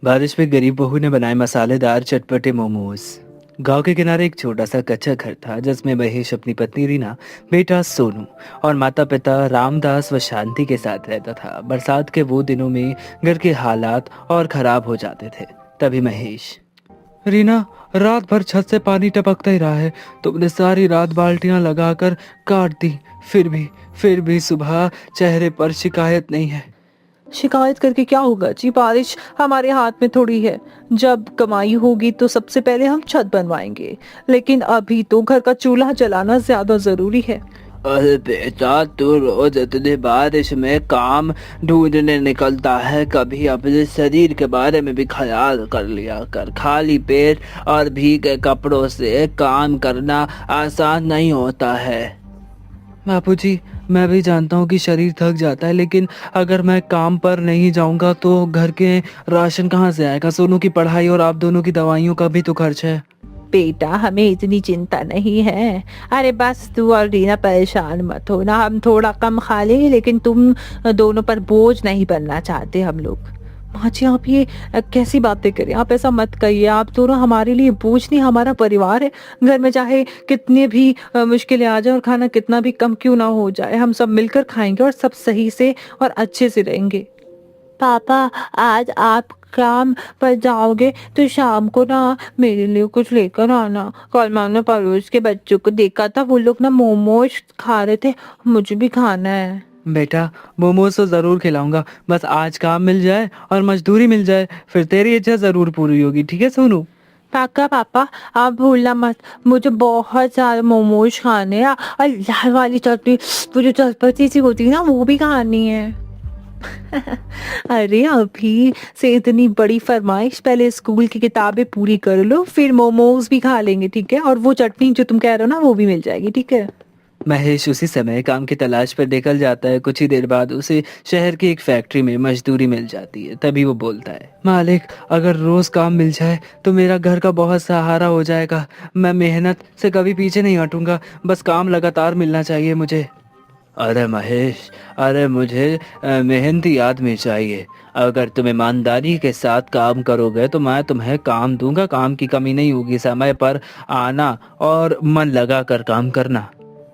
बारिश में गरीब बहू ने बनाए मसालेदार चटपटे मोमोज। गांव के किनारे एक छोटा सा कच्चा घर था जिसमें महेश अपनी पत्नी रीना, बेटा सोनू और माता पिता रामदास व शांति के साथ रहता था। बरसात के वो दिनों में घर के हालात और खराब हो जाते थे। तभी महेश, रीना, रात भर छत से पानी टपकता ही रहा है। तुमने सारी रात बाल्टियां लगाकर काट दी, फिर भी सुबह चेहरे पर शिकायत नहीं है। शिकायत करके क्या होगा जी? बारिश हमारे हाथ में थोड़ी है। जब कमाई होगी तो सबसे पहले हम छत बनवाएंगे, लेकिन अभी तो घर का चूल्हा जलाना ज्यादा जरूरी है। अरे बेटा, तू रोज इतनी बारिश में काम ढूंढने निकलता है, कभी अपने शरीर के बारे में भी ख्याल कर लिया कर। खाली पेट और भीगे कपड़ों से काम करना आसान नहीं होता है। बापूजी, मैं भी जानता हूँ कि शरीर थक जाता है, लेकिन अगर मैं काम पर नहीं जाऊंगा तो घर के राशन कहाँ से आएगा? सोनू की पढ़ाई और आप दोनों की दवाइयों का भी तो खर्च है। बेटा, हमें इतनी चिंता नहीं है। अरे बस तू और रीना परेशान मत हो ना। हम थोड़ा कम खा लेंगे, लेकिन तुम दोनों पर बोझ नहीं बनना चाहते हम लोग। माँ जी, आप ये कैसी बातें करें? आप ऐसा मत कहिए। आप दोनों हमारे लिए बोझ नहीं, हमारा परिवार है। घर में चाहे कितने भी मुश्किलें आ जाए और खाना कितना भी कम क्यों ना हो जाए, हम सब मिलकर खाएंगे और सब सही से और अच्छे से रहेंगे। पापा, आज आप काम पर जाओगे तो शाम को ना मेरे लिए कुछ लेकर आना। कल मैंने पड़ोस के बच्चों को देखा था, वो लोग ना मोमोज खा रहे थे। मुझे भी खाना है। बेटा, मोमोज तो जरूर खिलाऊंगा, बस आज काम मिल जाए और मजदूरी मिल जाए, फिर तेरी इच्छा जरूर पूरी होगी। ठीक है सोनू? पाका पापा, आप भूलना मत। मुझे बहुत सारे मोमोज खाने हैं और लाल वाली चटनी, वो जो चटपटी सी होती है ना, वो भी खानी है। अरे अभी से इतनी बड़ी फरमाइश? पहले स्कूल की किताबें पूरी कर लो, फिर मोमोज भी खा लेंगे, ठीक है? और वो चटनी जो तुम कह रहे हो ना, वो भी मिल जाएगी, ठीक है? महेश उसी समय काम की तलाश पर निकल जाता है। कुछ ही देर बाद उसे शहर की एक फैक्ट्री में मजदूरी मिल जाती है। तभी वो बोलता है, मालिक, अगर रोज काम मिल जाए तो मेरा घर का बहुत सहारा हो जाएगा। मैं मेहनत से कभी पीछे नहीं हटूंगा, बस काम लगातार मिलना चाहिए मुझे। अरे महेश, अरे मुझे मेहनती आदमी चाहिए। अगर तुम ईमानदारी के साथ काम करोगे तो मैं तुम्हें काम दूंगा। काम की कमी नहीं होगी। समय पर आना और मन लगा कर काम करना।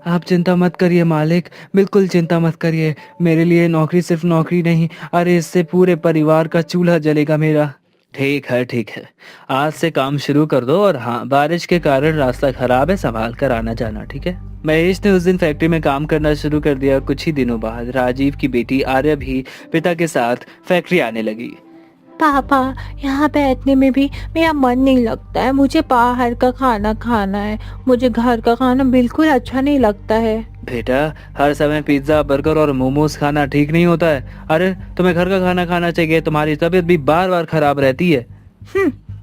आप चिंता मत करिए मालिक, बिल्कुल चिंता मत करिए। मेरे लिए नौकरी सिर्फ नौकरी नहीं, अरे इससे पूरे परिवार का चूल्हा जलेगा मेरा। ठीक है, ठीक है, आज से काम शुरू कर दो। और हाँ, बारिश के कारण रास्ता खराब है, संभाल कर आना जाना, ठीक है? महेश ने उस दिन फैक्ट्री में काम करना शुरू कर दिया। कुछ ही दिनों बाद राजीव की बेटी आर्या भी पिता के साथ फैक्ट्री आने लगी। पापा, यहाँ बैठने में भी मेरा मन नहीं लगता है। मुझे बाहर का खाना खाना है। मुझे घर का खाना बिल्कुल अच्छा नहीं लगता है। बेटा, हर समय पिज्जा, बर्गर और मोमोज खाना ठीक नहीं होता है। अरे तुम्हें घर का खाना खाना चाहिए, तुम्हारी तबीयत भी बार बार खराब रहती है।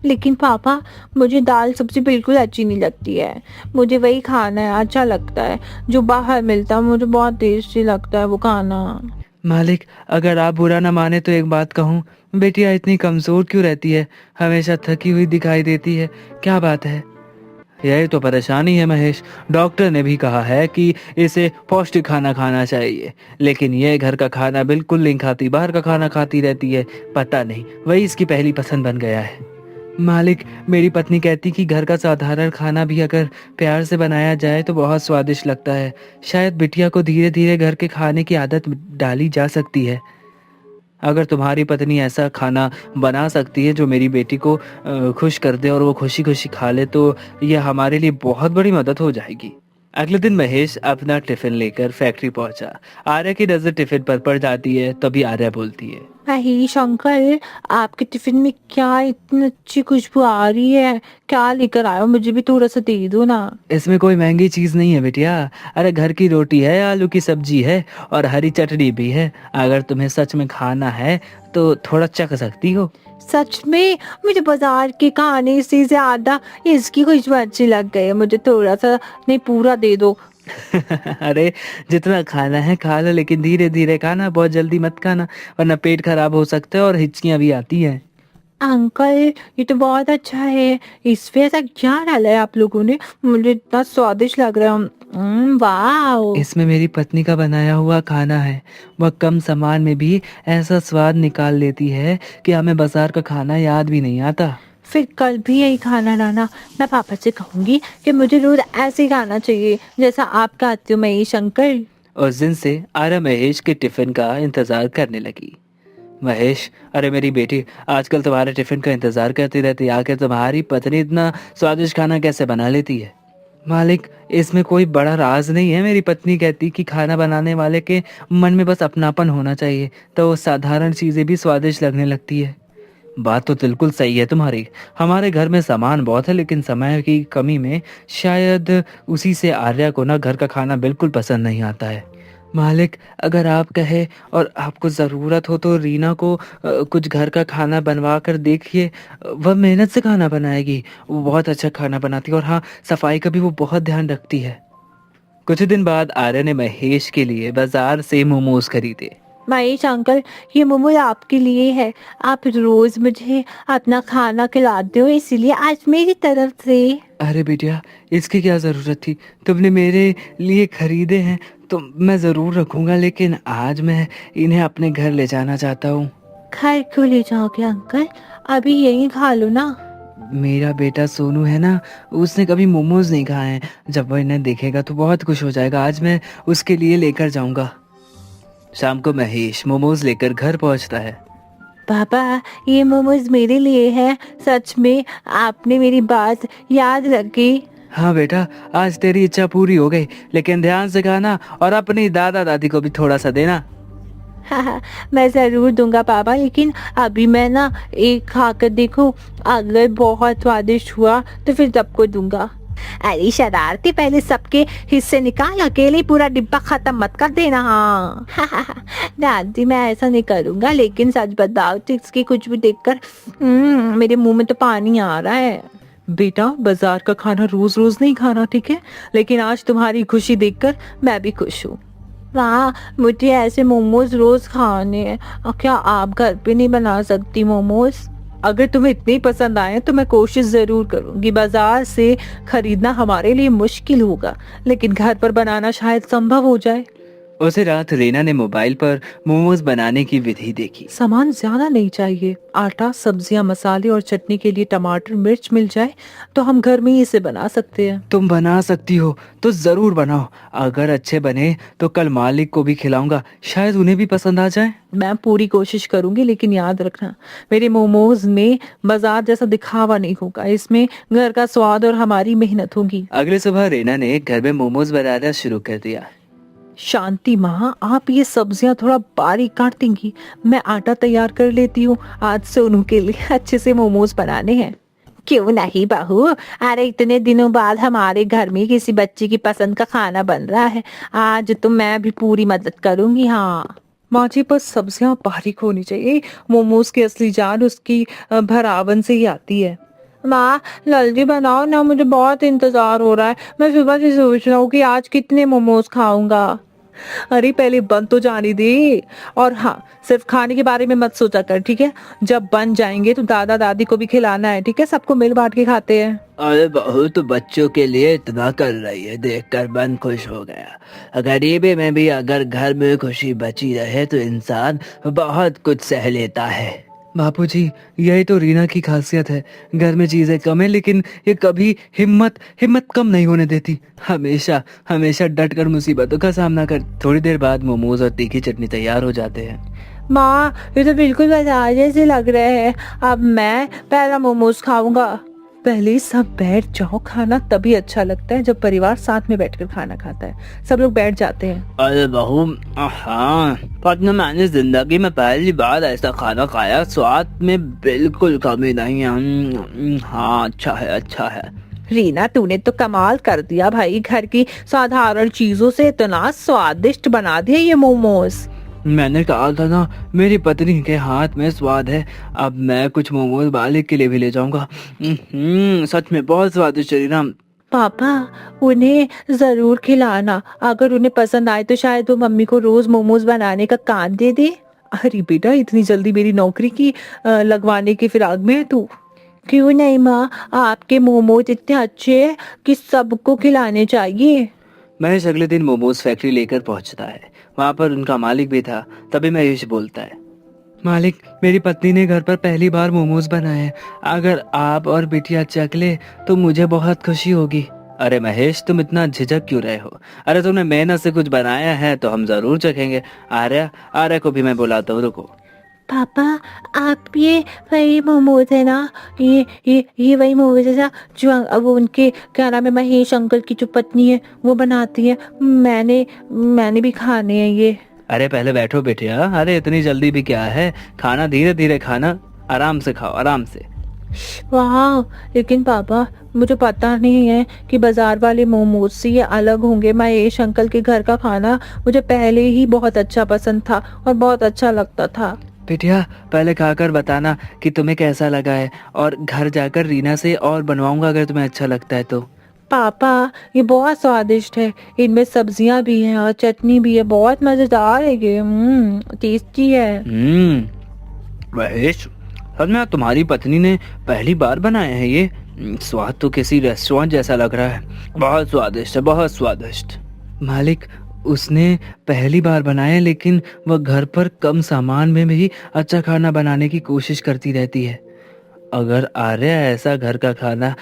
लेकिन पापा, मुझे दाल सब्जी बिल्कुल अच्छी नहीं लगती है। मुझे वही खाना है, अच्छा लगता है जो बाहर मिलता है। मुझे बहुत टेस्टी लगता है वो खाना। मालिक, अगर आप बुरा ना माने तो एक बात कहूँ, बेटिया इतनी कमजोर क्यों रहती है? हमेशा थकी हुई दिखाई देती है, क्या बात है? यही तो परेशानी है महेश। डॉक्टर ने भी कहा है कि इसे पौष्टिक खाना खाना चाहिए, लेकिन ये घर का खाना बिल्कुल नहीं खाती, बाहर का खाना खाती रहती है। पता नहीं, वही इसकी पहली पसंद बन गया है। मालिक, मेरी पत्नी कहती कि घर का साधारण खाना भी अगर प्यार से बनाया जाए तो बहुत स्वादिष्ट लगता है। शायद बिटिया को धीरे धीरे घर के खाने की आदत डाली जा सकती है। अगर तुम्हारी पत्नी ऐसा खाना बना सकती है जो मेरी बेटी को खुश कर दे और वो खुशी खुशी खा ले, तो यह हमारे लिए बहुत बड़ी मदद हो जाएगी। अगले दिन महेश अपना टिफिन लेकर फैक्ट्री पहुंचा। आर्या की नजर टिफिन पर पड़ जाती है। तभी आर्या बोलती है, महेश अंकल, आपके टिफिन में क्या इतनी अच्छी खुशबू आ रही है? क्या लेकर आए हो? मुझे भी थोड़ा सा दे दो ना। इसमें कोई महंगी चीज नहीं है बेटिया। अरे घर की रोटी है, आलू की सब्जी है और हरी चटनी भी है। अगर तुम्हें सच में खाना है तो थोड़ा चख सकती हो। सच में? मुझे बाजार के खाने से ज्यादा इसकी खुशबू अच्छी लग गई है। मुझे थोड़ा सा नहीं, पूरा दे दो। अरे जितना खाना है खा लो, लेकिन धीरे धीरे खाना, बहुत जल्दी मत खाना, वरना पेट खराब हो सकता है और हिचकियां भी आती हैं। अंकल ये तो बहुत अच्छा है। इसमें ऐसा क्या डाला है आप लोगों ने? मुझे इतना स्वादिष्ट लग रहा है। वाह। इसमें मेरी पत्नी का बनाया हुआ खाना है। वह कम सामान में भी ऐसा स्वाद निकाल लेती है कि हमें बाजार का खाना याद भी नहीं आता। फिर कल भी यही खाना लाना। मैं पापा से कहूंगी कि मुझे रोज ऐसे ही खाना चाहिए जैसा आप खाते हो महेश अंकल। उस दिन से आरा महेश के टिफिन का इंतजार करने लगी। महेश, अरे मेरी बेटी, आजकल तुम्हारे टिफिन का इंतजार करती रहती है। आखिर तुम्हारी पत्नी इतना स्वादिष्ट खाना कैसे बना लेती है? मालिक, इसमें कोई बड़ा राज नहीं है। मेरी पत्नी कहती कि खाना बनाने वाले के मन में बस अपनापन होना चाहिए, तो वो साधारण चीजें भी स्वादिष्ट लगने लगती है। बात तो बिल्कुल सही है तुम्हारी। हमारे घर में सामान बहुत है, लेकिन समय की कमी में शायद उसी से आर्या को ना घर का खाना बिल्कुल पसंद नहीं आता है। मालिक, अगर आप कहे और आपको ज़रूरत हो तो रीना को कुछ घर का खाना बनवा कर देखिए। वह मेहनत से खाना बनाएगी। वो बहुत अच्छा खाना बनाती है, और हाँ, सफाई का भी वो बहुत ध्यान रखती है। कुछ दिन बाद आर्या ने महेश के लिए बाजार से मोमोज खरीदे। महेश अंकल ये मोमो आपके लिए है। आप रोज मुझे अपना खाना खिलाते हो, इसीलिए आज मेरी तरफ से। अरे बेटिया, इसकी क्या ज़रूरत थी? तुमने मेरे लिए खरीदे हैं तो मैं ज़रूर रखूँगा, लेकिन आज मैं इन्हें अपने घर ले जाना चाहता हूँ। घर क्यों ले जाओगे अंकल? अभी यहीं खा लो ना। मेरा बेटा सोनू है ना, उसने कभी मोमोज नहीं खाए हैं। जब वह इन्हें देखेगा तो बहुत खुश हो जाएगा। आज मैं उसके लिए लेकर जाऊंगा। शाम को महेश मोमोज लेकर घर पहुंचता है। पापा ये मोमोज मेरे लिए है। सच में आपने मेरी बात याद रखी। हाँ बेटा, आज तेरी इच्छा पूरी हो गई, लेकिन ध्यान से खाना और अपनी दादा दादी को भी थोड़ा सा देना। मैं जरूर दूंगा पापा, लेकिन अभी मैं ना एक खाकर देखूं। अगर बहुत स्वादिष्ट हुआ तो फिर सबको दूंगा। अरे शरारती, पहले सबके हिस्से निकाल, अकेले ही पूरा डिब्बा खत्म मत कर देना। हाँ दादी मैं ऐसा नहीं करूंगा, लेकिन सच बताओ तो इसकी कुछ भी देखकर मेरे मुंह में तो पानी आ रहा है। बेटा बाजार का खाना रोज रोज नहीं खाना, ठीक है? लेकिन आज तुम्हारी खुशी देखकर मैं भी खुश हूँ। वाह, मुझे ऐसे मोमोज रोज खाने हैं। क्या आप घर पे नहीं बना सकती मोमोज? अगर तुम्हें इतने पसंद आए तो मैं कोशिश जरूर करूंगी। बाजार से खरीदना हमारे लिए मुश्किल होगा, लेकिन घर पर बनाना शायद संभव हो जाए। उसी रात रीना ने मोबाइल पर मोमोज बनाने की विधि देखी। सामान ज्यादा नहीं चाहिए। आटा, सब्जियां, मसाले और चटनी के लिए टमाटर मिर्च मिल जाए तो हम घर में ही इसे बना सकते हैं। तुम बना सकती हो तो जरूर बनाओ। अगर अच्छे बने तो कल मालिक को भी खिलाऊंगा, शायद उन्हें भी पसंद आ जाए। मैं पूरी कोशिश करूंगी, लेकिन याद रखना मेरे मोमोज में बाजार जैसा दिखावा नहीं होगा। इसमें घर का स्वाद और हमारी मेहनत होगी। अगले सुबह रीना ने घर में मोमोज बनाना शुरू कर दिया। शांति माँ, आप ये सब्जियां थोड़ा बारीक काट देंगी? मैं आटा तैयार कर लेती हूँ। आज सोनू के लिए अच्छे से मोमोज बनाने हैं। क्यों नहीं बहू, अरे इतने दिनों बाद हमारे घर में किसी बच्चे की पसंद का खाना बन रहा है। आज तो मैं भी पूरी मदद करूंगी। हाँ माँ जी, बस सब्जियां बारीक होनी चाहिए। मोमोज की असली जान उसकी भरावन से ही आती है। माँ जल्दी बनाओ ना, मुझे बहुत इंतजार हो रहा है। मैं सुबह से सोच रहा हूँ कि आज कितने मोमोज खाऊंगा। अरे पहले बन तो जाने दे। और हाँ, सिर्फ खाने के बारे में मत सोचा कर, ठीक है? जब बन जाएंगे तो दादा दादी को भी खिलाना है, ठीक है? सबको मिल बांट के खाते हैं। अरे बहू, तो बच्चों के लिए इतना कर रही है, देखकर मन खुश हो गया। गरीबी में भी अगर घर में खुशी बची रहे तो इंसान बहुत कुछ सह लेता है। बापूजी, यही तो रीना की खासियत है। घर में चीजें कम है, लेकिन ये कभी हिम्मत हिम्मत कम नहीं होने देती। हमेशा हमेशा डट कर मुसीबतों का सामना कर। थोड़ी देर बाद मोमोज और तीखी चटनी तैयार हो जाते हैं। माँ ये तो बिल्कुल बाजार जैसे लग रहे हैं। अब मैं पहला मोमोज खाऊंगा। पहले सब बैठ जाओ, खाना तभी अच्छा लगता है जब परिवार साथ में बैठकर खाना खाता है। सब लोग बैठ जाते हैं। अरे बहू, हाँ, पता मैंने जिंदगी में पहली बार ऐसा खाना खाया। स्वाद में बिल्कुल कमी नहीं है। हाँ, अच्छा है, अच्छा है। रीना तूने तो कमाल कर दिया भाई। घर की साधारण चीजों से इतना स्वादिष्ट बना दिया ये मोमोज। मैंने कहा था ना, मेरी पत्नी के हाथ में स्वाद है। अब मैं कुछ मोमोज मालिक के लिए भी ले जाऊंगा। सच में बहुत स्वादिष्ट रीना। पापा उन्हें जरूर खिलाना। अगर उन्हें पसंद आए तो शायद वो मम्मी को रोज मोमोज बनाने का काम दे दे। अरे बेटा, इतनी जल्दी मेरी नौकरी की लगवाने की फिराक में है तू? क्यों नहीं माँ, आपके मोमोज इतने अच्छे हैं कि सबको खिलाने चाहिए। महेश अगले दिन मोमोज फैक्ट्री लेकर पहुंचता है। वहां पर उनका मालिक भी था। तभी महेश बोलता है, मालिक, मेरी पत्नी ने घर पर पहली बार मोमोज बनाए हैं। अगर आप और बिटिया चख ले तो मुझे बहुत खुशी होगी। अरे महेश, तुम इतना झिझक क्यों रहे हो? अरे तुमने मेहनत से कुछ बनाया है तो हम जरूर चखेंगे। आर्या, आर्या को भी मैं बुलाता हूँ, रुको। पापा, आप ये वही मोमोज है ना? ये वही मोमोज है ना जो अब उनके क्या नाम है, महेश अंकल की जो पत्नी है वो बनाती है। मैंने भी खाने हैं ये। अरे पहले बैठो बेटिया। अरे इतनी जल्दी भी क्या है? खाना धीरे धीरे खाना, आराम से खाओ, आराम से। वाह, लेकिन पापा मुझे पता नहीं है कि बाजार वाले मोमोज से ये अलग होंगे। महेश अंकल के घर का खाना मुझे पहले ही बहुत अच्छा पसंद था और बहुत अच्छा लगता था। बिटिया, पहले खाकर बताना कि तुम्हें कैसा लगा है, और घर जाकर रीना से और बनवाऊंगा अगर तुम्हें अच्छा लगता है तो। पापा, ये बहुत स्वादिष्ट है। इनमें सब्जियां भी हैं और चटनी भी है। बहुत मजेदार है ये। टेस्टी है। महेश, सच में तुम्हारी पत्नी ने पहली बार बनाया है ये? स्वाद तो किसी रेस्टोरेंट जैसा लग रहा है। बहुत स्वादिष्ट है, बहुत स्वादिष्ट। मालिक, उसने पहली बार बनाया, लेकिन वह घर पर कम सामान में भी अच्छा खाना बनाने की कोशिश करती रहती है। अगर आर्या ऐसा घर का खाना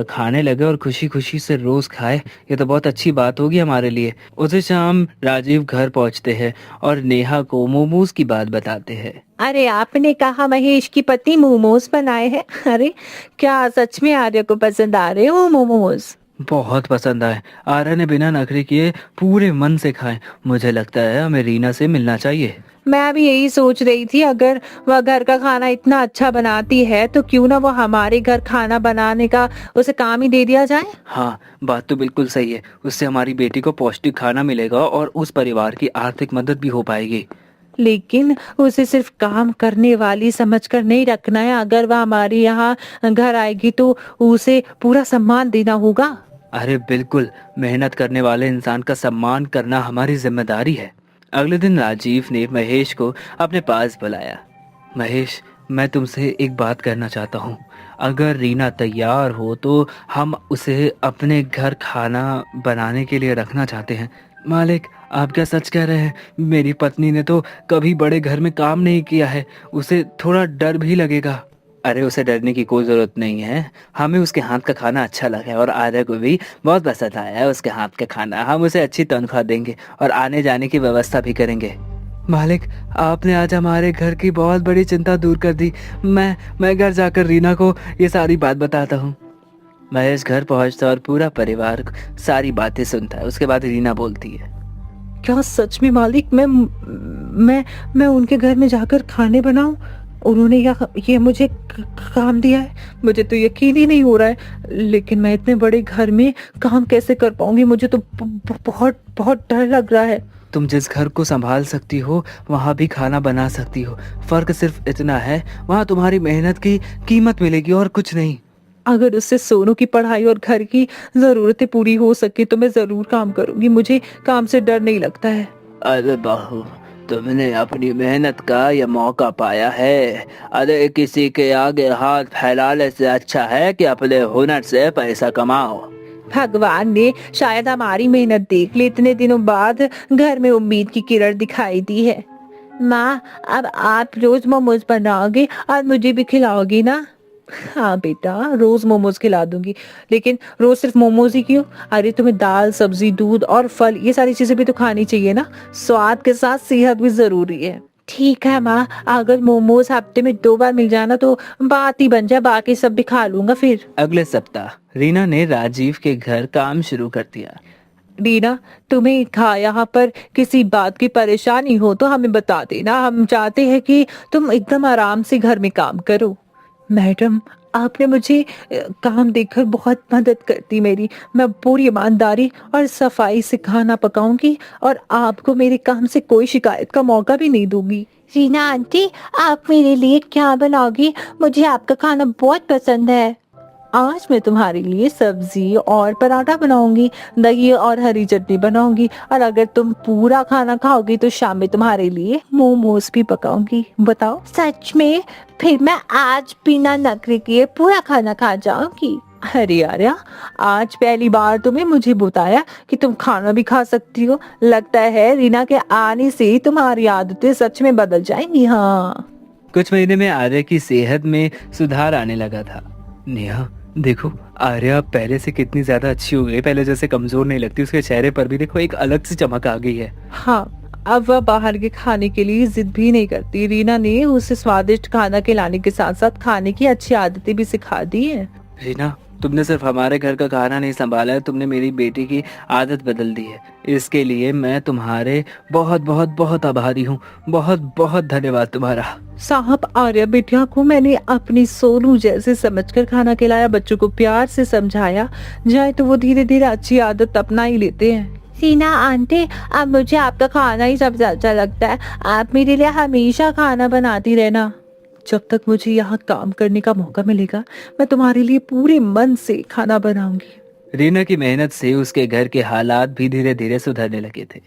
खाने लगे और खुशी खुशी से रोज खाए, ये तो बहुत अच्छी बात होगी हमारे लिए। उसे शाम राजीव घर पहुंचते हैं और नेहा को मोमोज की बात बताते हैं। अरे, आपने कहा महेश की पत्नी मोमोज बनाए हैं? अरे, क्या सच में आर्य को पसंद आ रहे हो मोमोज? बहुत पसंद आए। आर्या ने बिना नखरे किए पूरे मन से खाए। मुझे लगता है हमें रीना से मिलना चाहिए। मैं भी यही सोच रही थी, अगर वह घर का खाना इतना अच्छा बनाती है तो क्यों ना वो हमारे घर खाना बनाने का उसे काम ही दे दिया जाए। हाँ, बात तो बिल्कुल सही है। उससे हमारी बेटी को पौष्टिक खाना मिलेगा और उस परिवार की आर्थिक मदद भी हो पाएगी। लेकिन उसे सिर्फ काम करने वाली समझकर नहीं रखना है। अगर वह हमारे यहाँ घर आएगी तो उसे पूरा सम्मान देना होगा। अरे बिल्कुल, मेहनत करने वाले इंसान का सम्मान करना हमारी जिम्मेदारी है। अगले दिन राजीव ने महेश को अपने पास बुलाया। महेश, मैं तुमसे एक बात करना चाहता हूँ। अगर रीना तैयार हो तो हम उसे अपने घर खाना बनाने के लिए रखना चाहते हैं। मालिक, आप क्या सच कह रहे हैं? मेरी पत्नी ने तो कभी बड़े घर में काम नहीं किया है। उसे थोड़ा डर भी लगेगा। अरे उसे डरने की कोई ज़रूरत नहीं है। हमें उसके हाथ का खाना अच्छा लगा है और आर्या को भी बहुत पसंद आया है उसके हाथ का खाना। हम उसे अच्छी तनख्वाह देंगे और आने जाने की व्यवस्था भी करेंगे। मालिक, आपने आज हमारे घर की बहुत बड़ी चिंता दूर कर दी। मैं घर जाकर रीना को ये सारी बात बताता हूँ। महेश घर पहुंचता और पूरा परिवार सारी बातें सुनता है। उसके बाद रीना बोलती है, क्या सच में मालिक? मैं उनके घर में जाकर खाने बनाऊं? उन्होंने ये मुझे काम दिया है? मुझे तो यकीन ही नहीं हो रहा है। लेकिन मैं इतने बड़े घर में काम कैसे कर पाऊंगी? मुझे तो बहुत बहुत डर लग रहा है। तुम जिस घर को संभाल सकती हो वहाँ भी खाना बना सकती हो। फर्क सिर्फ इतना है, वहाँ तुम्हारी मेहनत की कीमत मिलेगी और कुछ नहीं। अगर उससे सोनू की पढ़ाई और घर की जरूरतें पूरी हो सके तो मैं जरूर काम करूंगी। मुझे काम से डर नहीं लगता है। अरे बहू, तुमने अपनी मेहनत का ये मौका पाया है। अरे किसी के आगे हाथ फैलाने से अच्छा है कि अपने हुनर से पैसा कमाओ। भगवान ने शायद हमारी मेहनत देख ली। इतने दिनों बाद घर में उम्मीद की किरण दिखाई दी है। माँ, अब आप रोज मोमोज बनाओगे और मुझे भी खिलाओगी ना? हाँ बेटा, रोज मोमोज खिला दूंगी। लेकिन रोज सिर्फ मोमोज ही क्यों? अरे तुम्हें दाल, सब्जी, दूध और फल, ये सारी चीजें भी तो खानी चाहिए ना। स्वाद के साथ सेहत भी जरूरी है। ठीक है माँ, अगर मोमोज हफ्ते में 2 बार मिल जाना तो बात ही बन जाए। बाकी सब भी खा लूंगा फिर। अगले सप्ताह रीना ने राजीव के घर काम शुरू कर दिया। रीना, तुम्हें यहाँ पर किसी बात की परेशानी हो तो हमें बता देना। हम चाहते हैं कि तुम एकदम आराम से घर में काम करो। मैडम, आपने मुझे काम देखकर बहुत मदद कर दी मेरी। मैं पूरी ईमानदारी और सफाई से खाना पकाऊंगी और आपको मेरे काम से कोई शिकायत का मौका भी नहीं दूंगी। रीना आंटी, आप मेरे लिए क्या बनाओगी? मुझे आपका खाना बहुत पसंद है। आज मैं तुम्हारे लिए सब्जी और पराठा बनाऊंगी, दही और हरी चटनी बनाऊंगी, और अगर तुम पूरा खाना खाओगी तो शाम में तुम्हारे लिए मोमोज भी पकाऊंगी। बताओ सच में? फिर मैं आज बिना नखरे किए पूरा खाना खा जाऊंगी। अरे आर्या, आज पहली बार तुमने मुझे बताया कि तुम खाना भी खा सकती हो। लगता है रीना के आने से तुम्हारी आदतें सच में बदल जाएंगी। हाँ, कुछ महीने में आर्या की सेहत में सुधार आने लगा था। नेहा देखो, आर्या पहले से कितनी ज्यादा अच्छी हो गई, पहले जैसे कमजोर नहीं लगती, उसके चेहरे पर भी देखो एक अलग सी चमक आ गई है। हाँ, अब वह बाहर के खाने के लिए जिद भी नहीं करती। रीना ने उसे स्वादिष्ट खाना खिलाने के साथ साथ खाने की अच्छी आदतें भी सिखा दी है। रीना, तुमने सिर्फ हमारे घर का खाना नहीं संभाला है, तुमने मेरी बेटी की आदत बदल दी है। इसके लिए मैं तुम्हारे बहुत बहुत बहुत आभारी हूँ। बहुत बहुत धन्यवाद तुम्हारा। साहब, आर्या बिटिया को मैंने अपनी सोनू जैसे समझकर खाना खिलाया, बच्चों को प्यार से समझाया जाए तो वो धीरे धीरे अच्छी आदत अपना ही लेते हैं। सीना आंटी, अब मुझे आपका खाना ही सबसे अच्छा लगता है। आप मेरे लिए हमेशा खाना बनाती रहना। जब तक मुझे यहाँ काम करने का मौका मिलेगा, मैं तुम्हारे लिए पूरे मन से खाना बनाऊंगी। रीना की मेहनत से उसके घर के हालात भी धीरे धीरे सुधरने लगे थे।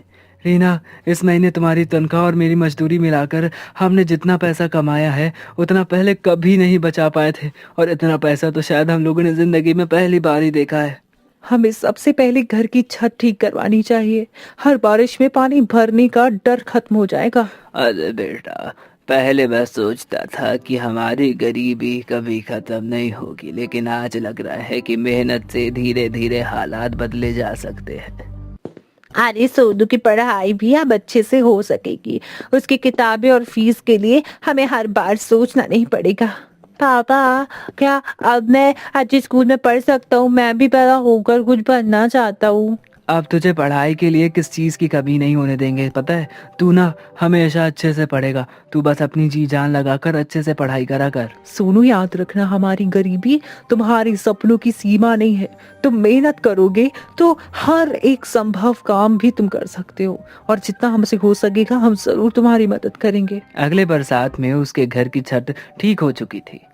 रीना, इस महीने तुम्हारी तनख्वाह और मेरी मजदूरी मिलाकर हमने जितना पैसा कमाया है उतना पहले कभी नहीं बचा पाए थे, और इतना पैसा तो शायद हम लोगों ने जिंदगी में पहली बार ही देखा है। हमें सबसे पहले घर की छत ठीक करवानी चाहिए। हर बारिश में पानी भरने का डर खत्म हो जाएगा। अरे बेटा, पहले मैं सोचता था कि हमारी गरीबी कभी खत्म नहीं होगी, लेकिन आज लग रहा है कि मेहनत से धीरे धीरे हालात बदले जा सकते हैं। अरे सोनू की पढ़ाई भी अब अच्छे से हो सकेगी। उसकी किताबें और फीस के लिए हमें हर बार सोचना नहीं पड़ेगा। पापा, क्या अब मैं अच्छे स्कूल में पढ़ सकता हूँ? मैं भी बड़ा होकर कुछ बनना चाहता हूँ। अब तुझे पढ़ाई के लिए किस चीज की कमी नहीं होने देंगे, पता है? तू ना हमेशा अच्छे से पढ़ेगा। तू बस अपनी जी जान लगाकर अच्छे से पढ़ाई करा कर। सोनू, याद रखना, हमारी गरीबी तुम्हारे सपनों की सीमा नहीं है। तुम मेहनत करोगे तो हर एक संभव काम भी तुम कर सकते हो, और जितना हमसे हो सकेगा हम जरूर तुम्हारी मदद करेंगे। अगले बरसात में उसके घर की छत ठीक हो चुकी थी।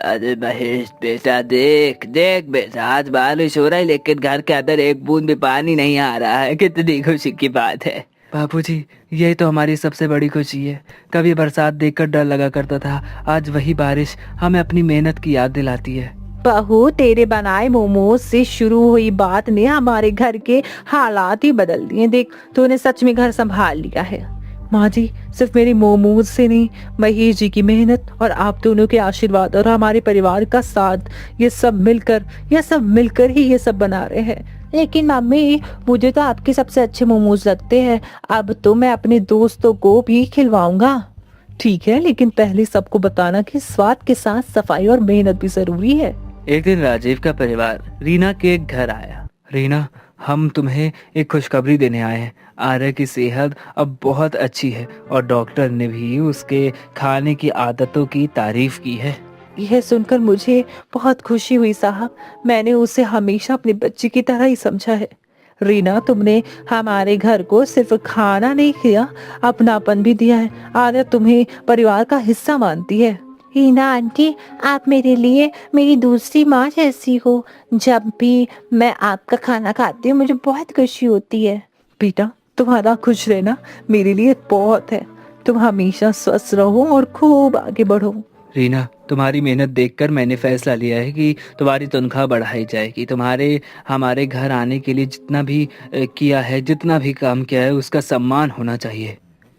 अरे महेश बेटा, देख देख बेटा, आज बारिश हो रहा है लेकिन घर के अंदर एक बूंद भी पानी नहीं आ रहा है। कितनी खुशी की बात है। बापूजी, यही तो हमारी सबसे बड़ी खुशी है। कभी बरसात देखकर डर लगा करता था, आज वही बारिश हमें अपनी मेहनत की याद दिलाती है। बहू, तेरे बनाए मोमोज से शुरू हुई बात ने हमारे घर के हालात ही बदल दिए। देख, तूने सच में घर संभाल लिया है। माँ जी, सिर्फ मेरे मोमोज से नहीं, महेश जी की मेहनत और आप दोनों के आशीर्वाद और हमारे परिवार का साथ, ये सब मिलकर ही ये सब बना रहे हैं। लेकिन मम्मी, मुझे तो आपके सबसे अच्छे मोमोज लगते हैं। अब तो मैं अपने दोस्तों को भी खिलवाऊंगा। ठीक है, लेकिन पहले सबको बताना कि स्वाद के साथ सफाई और मेहनत भी जरूरी है। एक दिन राजीव का परिवार रीना के घर आया। रीना, हम तुम्हें एक खुशखबरी देने आए हैं। आर्या की सेहत अब बहुत अच्छी है और डॉक्टर ने भी उसके खाने की आदतों की तारीफ की है। यह सुनकर मुझे बहुत खुशी हुई साहब। मैंने उसे हमेशा अपने बच्चे की तरह ही समझा है। रीना, तुमने हमारे घर को सिर्फ खाना नहीं किया, अपनापन भी दिया है। आर्या तुम्हें परिवार का हिस्सा मानती है। रीना आंटी, आप मेरे लिए मेरी दूसरी माँ जैसी हो। जब भी मैं आपका खाना खाती हूँ मुझे बहुत खुशी होती है। बेटा, तुम्हारा खुश रहना मेरे लिए बहुत है। तुम हमेशा स्वस्थ रहो और खूब आगे बढ़ो। रीना, तुम्हारी मेहनत देखकर मैंने फैसला लिया है कि तुम्हारी तनख्वाह बढ़ाई जाएगी। तुम्हारे हमारे घर आने के लिए जितना भी किया है, जितना भी काम किया है, उसका सम्मान होना चाहिए।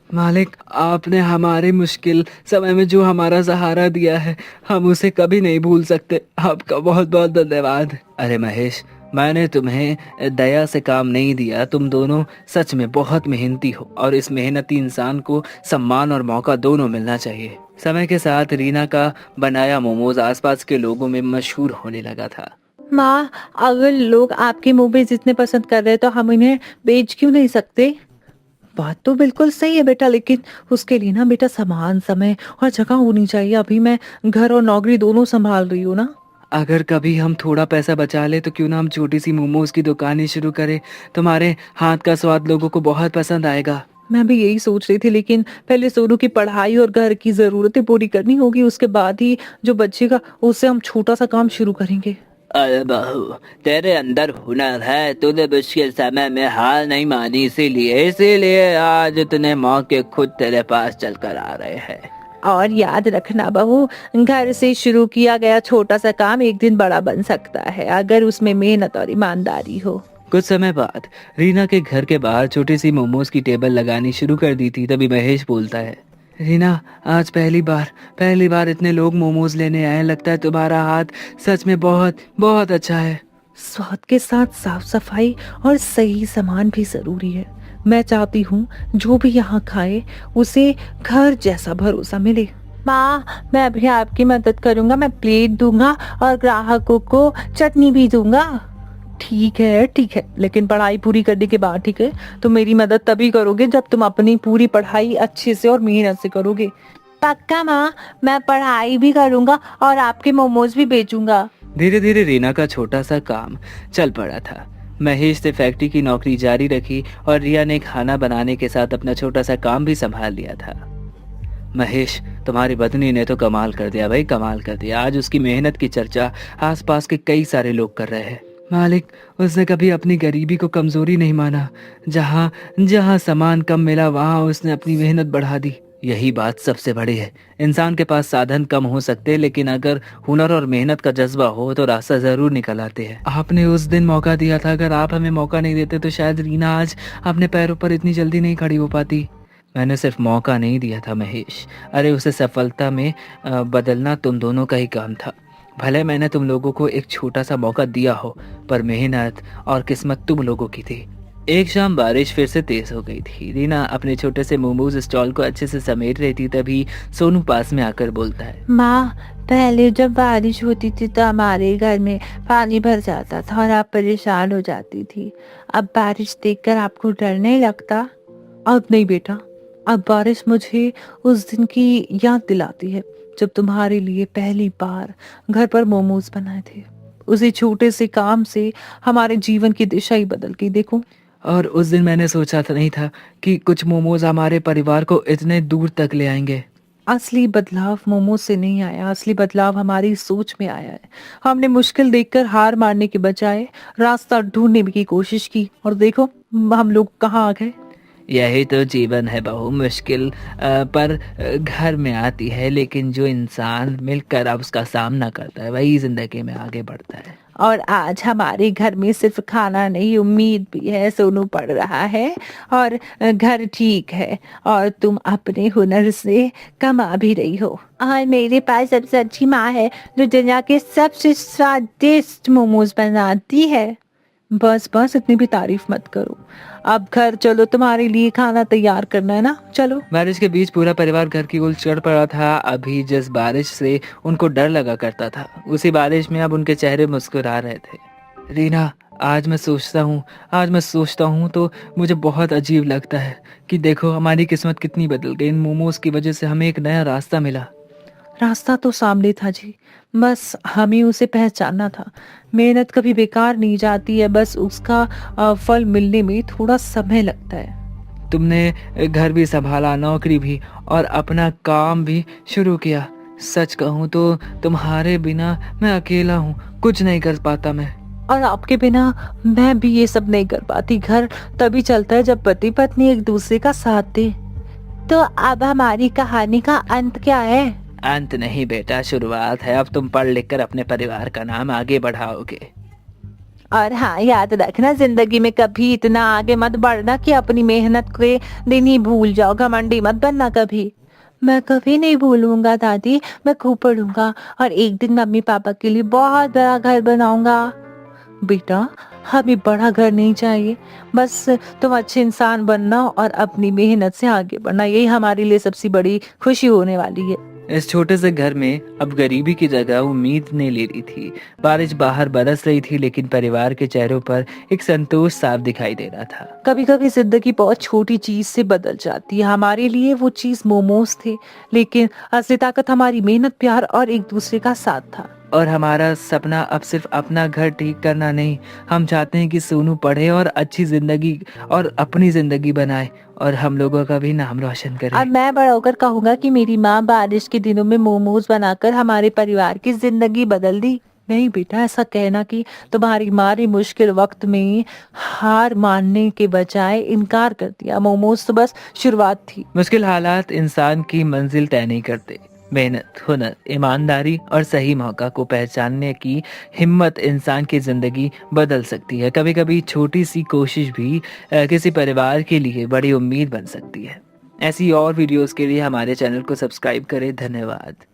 मालिक, आपने हमारे मुश्किल समय में जो हमारा सहारा दिया है, हम उसे कभी नहीं भूल सकते। आपका बहुत बहुत धन्यवाद। अरे महेश, मैंने तुम्हें दया से काम नहीं दिया। तुम दोनों सच में बहुत मेहनती हो और इस मेहनती इंसान को सम्मान और मौका दोनों मिलना चाहिए। समय के साथ रीना का बनाया मोमोज आसपास के लोगों में मशहूर होने लगा था। माँ, अगर लोग आपके मोमोज इतने पसंद कर रहे हैं तो हम इन्हें बेच क्यों नहीं सकते? बात तो बिल्कुल सही है बेटा, लेकिन उसके लिए ना बेटा समान समय और जगह होनी चाहिए। अभी मैं घर और नौकरी दोनों संभाल रही हूँ ना। अगर कभी हम थोड़ा पैसा बचा ले तो क्यों ना हम छोटी सी मोमोज की दुकान ही शुरू करें। तुम्हारे हाथ का स्वाद लोगों को बहुत पसंद आएगा। मैं भी यही सोच रही थी, लेकिन पहले सोनू की पढ़ाई और घर की जरूरतें पूरी करनी होगी, उसके बाद ही जो बचेगा उससे हम छोटा सा काम शुरू करेंगे। अरे बहू, तेरे अंदर हुनर है, तूने मुश्किल समय में हार नहीं मानी, इसीलिए आज इतने मौके खुद तेरे पास चल कर आ रहे हैं। और याद रखना बहू, घर से शुरू किया गया छोटा सा काम एक दिन बड़ा बन सकता है, अगर उसमें मेहनत और ईमानदारी हो। कुछ समय बाद रीना के घर के बाहर छोटी सी मोमोज की टेबल लगानी शुरू कर दी थी। तभी महेश बोलता है, रीना, आज पहली बार इतने लोग मोमोज लेने आए। लगता है तुम्हारा हाथ सच में बहुत बहुत अच्छा है। स्वाद के साथ साफ सफाई और सही सामान भी जरूरी है। मैं चाहती हूँ जो भी यहाँ खाए उसे घर जैसा भरोसा मिले। माँ, मैं अभी आपकी मदद करूँगा, मैं प्लेट दूंगा और ग्राहकों को चटनी भी दूंगा। ठीक है, लेकिन पढ़ाई पूरी करने के बाद, ठीक है? तुम मेरी मदद तभी करोगे जब तुम अपनी पूरी पढ़ाई अच्छे से और मेहनत से करोगे। पक्का माँ, मैं पढ़ाई भी करूँगा और आपके मोमोज भी बेचूंगा। धीरे धीरे रीना का छोटा सा काम चल पड़ा था। महेश ने फैक्ट्री की नौकरी जारी रखी और रिया ने खाना बनाने के साथ अपना छोटा सा काम भी संभाल लिया था। महेश, तुम्हारी पत्नी ने तो कमाल कर दिया भाई, कमाल कर दिया। आज उसकी मेहनत की चर्चा आसपास के कई सारे लोग कर रहे हैं। मालिक, उसने कभी अपनी गरीबी को कमजोरी नहीं माना। जहाँ जहाँ सामान कम मिला वहाँ उसने अपनी मेहनत बढ़ा दी। यही बात सबसे बड़ी है। इंसान के पास साधन कम हो सकते हैं, लेकिन अगर हुनर और मेहनत का जज्बा हो तो रास्ता जरूर निकल आते हैं। आपने उस दिन मौका दिया था, अगर आप हमें मौका नहीं देते तो शायद रीना आज अपने पैरों पर इतनी जल्दी नहीं खड़ी हो पाती। मैंने सिर्फ मौका नहीं दिया था महेश, अरे उसे सफलता में बदलना तुम दोनों का ही काम था। भले मैंने तुम लोगों को एक छोटा सा मौका दिया हो, पर मेहनत और किस्मत तुम लोगों की थी। एक शाम बारिश फिर से तेज हो गई थी। रीना अपने छोटे से मोमोज स्टॉल को अच्छे से समेट रही थी। तभी सोनू पास में आकर बोलता है, माँ, पहले जब बारिश होती थी तो हमारे घर में पानी भर जाता था और आप परेशान हो जाती थी। अब बारिश देखकर आपको डर नहीं लगता? अब नहीं बेटा, अब बारिश मुझे उस दिन की याद दिलाती है जब तुम्हारे लिए पहली बार घर पर मोमोज बनाए थे। उसी छोटे से काम से हमारे जीवन की दिशा ही बदल गई, देखो। और उस दिन मैंने सोचा था नहीं था कि कुछ मोमोज हमारे परिवार को इतने दूर तक ले आएंगे। असली बदलाव मोमोज से नहीं आया, असली बदलाव हमारी सोच में आया है। हमने मुश्किल देखकर हार मारने के बजाय रास्ता ढूंढने की कोशिश की और देखो हम लोग कहाँ आ गए। यही तो जीवन है बहू, मुश्किल पर घर में आती है, लेकिन जो इंसान मिलकर अब उसका सामना करता है वही जिंदगी में आगे बढ़ता है। और आज हमारे घर में सिर्फ खाना नहीं, उम्मीद भी है। सोनू पढ़ रहा है और घर ठीक है और तुम अपने हुनर से कमा भी रही हो। और मेरे पास सबसे अच्छी माँ है जो दुनिया के सबसे स्वादिष्ट मोमोज बनाती है। बस बस, इतनी भी तारीफ मत करो। अब घर चलो, तुम्हारे लिए खाना तैयार करना है ना, चलो। बारिश के बीच पूरा परिवार घर की ओर चढ़ पड़ा था। अभी जिस बारिश से उनको डर लगा करता था, उसी बारिश में अब उनके चेहरे मुस्कुरा रहे थे। रीना, आज मैं सोचता हूँ तो मुझे बहुत अजीब लगता है कि देखो हमारी किस्मत कितनी बदल गई। इन मोमोज की वजह से हमें एक नया रास्ता मिला। रास्ता तो सामने था जी, बस हमें उसे पहचानना था। मेहनत कभी बेकार नहीं जाती है, बस उसका फल मिलने में थोड़ा समय लगता है। तुमने घर भी संभाला, नौकरी भी और अपना काम भी शुरू किया। सच कहूँ तो तुम्हारे बिना मैं अकेला हूँ, कुछ नहीं कर पाता मैं। और आपके बिना मैं भी ये सब नहीं कर पाती। घर तभी चलता है जब पति पत्नी एक दूसरे का साथ दे। तो अब हमारी कहानी का अंत क्या है? अंत नहीं बेटा, शुरुआत है। अब तुम पढ़ लिख कर अपने परिवार का नाम आगे बढ़ाओगे। और हाँ, याद रखना, जिंदगी में कभी इतना आगे मत बढ़ना कि अपनी मेहनत के दिन ही भूल जाओ। घमंडी मत बनना कभी। मैं कभी नहीं भूलूंगा दादी, मैं खूब पढ़ूंगा और एक दिन मम्मी पापा के लिए बहुत बड़ा घर बनाऊंगा। बेटा, हमें बड़ा घर नहीं चाहिए, बस तुम अच्छे इंसान बनना और अपनी मेहनत से आगे बढ़ना, यही हमारे लिए सबसे बड़ी खुशी होने वाली है। इस छोटे से घर में अब गरीबी की जगह उम्मीद ने ले ली थी। बारिश बाहर बरस रही थी, लेकिन परिवार के चेहरों पर एक संतोष साफ दिखाई दे रहा था। कभी कभी जिंदगी बहुत छोटी चीज से बदल जाती है। हमारे लिए वो चीज मोमोज थे, लेकिन असली ताकत हमारी मेहनत, प्यार और एक दूसरे का साथ था। और हमारा सपना अब सिर्फ अपना घर ठीक करना नहीं, हम चाहते हैं कि सोनू पढ़े और अच्छी जिंदगी और अपनी जिंदगी बनाए और हम लोगों का भी नाम रोशन करे। और मैं बड़ा होकर कहूंगा कि मेरी माँ बारिश के दिनों में मोमोज बनाकर हमारे परिवार की जिंदगी बदल दी। नहीं बेटा, ऐसा कहना कि तुम्हारी माँ ने मुश्किल वक्त में हार मानने के बजाय इनकार कर दिया। मोमोज तो बस शुरुआत थी। मुश्किल हालात इंसान की मंजिल तय नहीं करते। मेहनत, हुनर, ईमानदारी और सही मौका को पहचानने की हिम्मत इंसान की ज़िंदगी बदल सकती है। कभी-कभी छोटी सी कोशिश भी किसी परिवार के लिए बड़ी उम्मीद बन सकती है। ऐसी और वीडियोस के लिए हमारे चैनल को सब्सक्राइब करें। धन्यवाद।